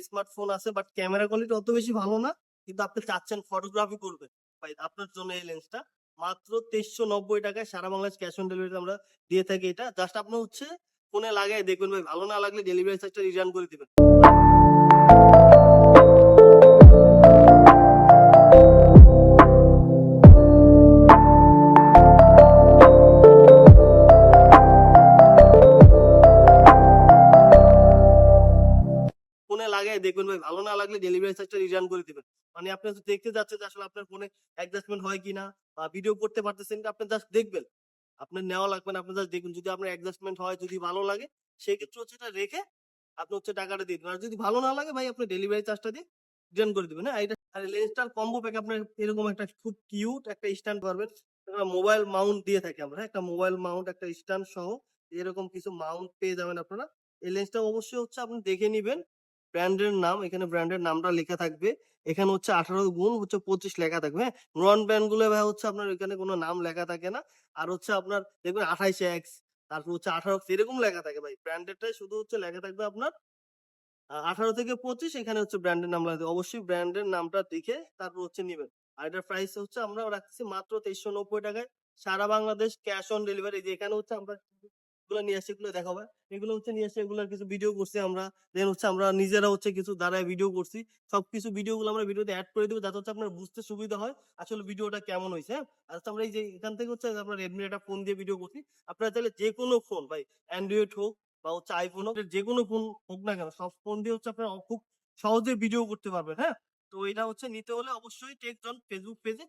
Smartphone আছে but camera quality অত বেশি ভালো না, কিন্তু আপনি চাচ্ছেন ফটোগ্রাফি করবেন ভাই, আপনার জন্য এই লেন্সটা মাত্র 2390 টাকায় সারা বাংলাদেশ ক্যাশ অন ডেলিভারি আমরা দিয়ে থাকি। এটা জাস্ট আপনি হচ্ছে ফোনে লাগাই দেখবেন ভাই, ভালো না লাগলে ডেলিভারি চার্জটা রিটার্ন করে দিবেন। ফোনে লাগাই দেখবেন ভাই, ভালো না লাগলে ডেলিভারি চার্জটা রিটার্ন করে দিবেন। মানে আপনি হচ্ছে দেখতে যাচ্ছেন যে আসলে আপনার ফোনে অ্যাডজাস্টমেন্ট হয় কিনা বা ভিডিও করতে পারতেছেন কিনা, আপনি জাস্ট দেখবেন। আপনার নেওয়া লাগবে না, আপনি জাস্ট দেখুন। যদি আপনার অ্যাডজাস্টমেন্ট হয়, যদি ভালো লাগে, সেক্ষেত্রে হচ্ছে এটা রেখে আপনি হচ্ছে টাকাটা দিয়ে দিবেন। আর যদি ভালো না লাগে ভাই, আপনি ডেলিভারি চার্জটা দিয়ে রিটার্ন করে দিবেন। হ্যাঁ, এটা আর লেন্সটার কম্বো প্যাক আপনার এরকম একটা খুব কিউট একটা স্ট্যান্ড পারবেন। মোবাইল মাউন্ট দিয়ে থাকি আমরা, হ্যাঁ? একটা মোবাইল মাউন্ট, একটা স্ট্যান্ড সহ এরকম কিছু মাউন্ট পেয়ে যাবেন আপনারা। এই লেন্সটা অবশ্যই হচ্ছে আপনি দেখে নিবেন। ব্র্যান্ডের নাম, এখানে ব্র্যান্ডের নামটা লেখা থাকবে। এখানে হচ্ছে 18x25 লেখা থাকবে, হ্যাঁ? নন ব্র্যান্ড গুলো ভাই হচ্ছে আপনার এখানে কোনো নাম লেখা থাকে না। আর হচ্ছে আপনার দেখবেন 28x, তারপর হচ্ছে 18x এরকম লেখা থাকে ভাই। ব্র্যান্ডেডটাই শুধু হচ্ছে লেখা থাকবে আপনার 18 থেকে 25, এখানে হচ্ছে ব্র্যান্ডের নাম লেখা থাকবে। অবশ্যই ব্র্যান্ডের নামটা দেখে তারপর হচ্ছে নিবেন। আর এটার প্রাইস হচ্ছে আমরা রাখতেছি মাত্র 2390 টাকায় সারা বাংলাদেশ ক্যাশ অন ডেলিভারি। যে এখানে হচ্ছে আমরা এগুলো নিয়ে আসি, এগুলো দেখাবো। এগুলো হচ্ছে নিয়ে আসি, এগুলোর কিছু ভিডিও করছি আমরা। দেন হচ্ছে আমরা নিজেরা হচ্ছে কিছু দাঁড়ায় ভিডিও করছি। সবকিছু ভিডিওগুলো আমরা ভিডিওতে এড করে দেব, যাতে হচ্ছে আপনার বুঝতে সুবিধা হয় আসলে ভিডিওটা কেমন হইছে, হ্যাঁ? আর হচ্ছে আমরা এই যে এখান থেকে হচ্ছে আমরা Redmi একটা ফোন দিয়ে ভিডিও করছি। আপনারা চাইলে যেকোনো ফোন ভাই, অ্যান্ড্রয়েড হোক বা হচ্ছে আইফোন হোক, যেকোনো ফোন হোক না কেন, সব ফোন দিয়ে হচ্ছে আপনারা খুব সহজে ভিডিও করতে পারবেন, হ্যাঁ? তো এটা হচ্ছে নিতে হলে অবশ্যই টেক জন ফেসবুক পেজে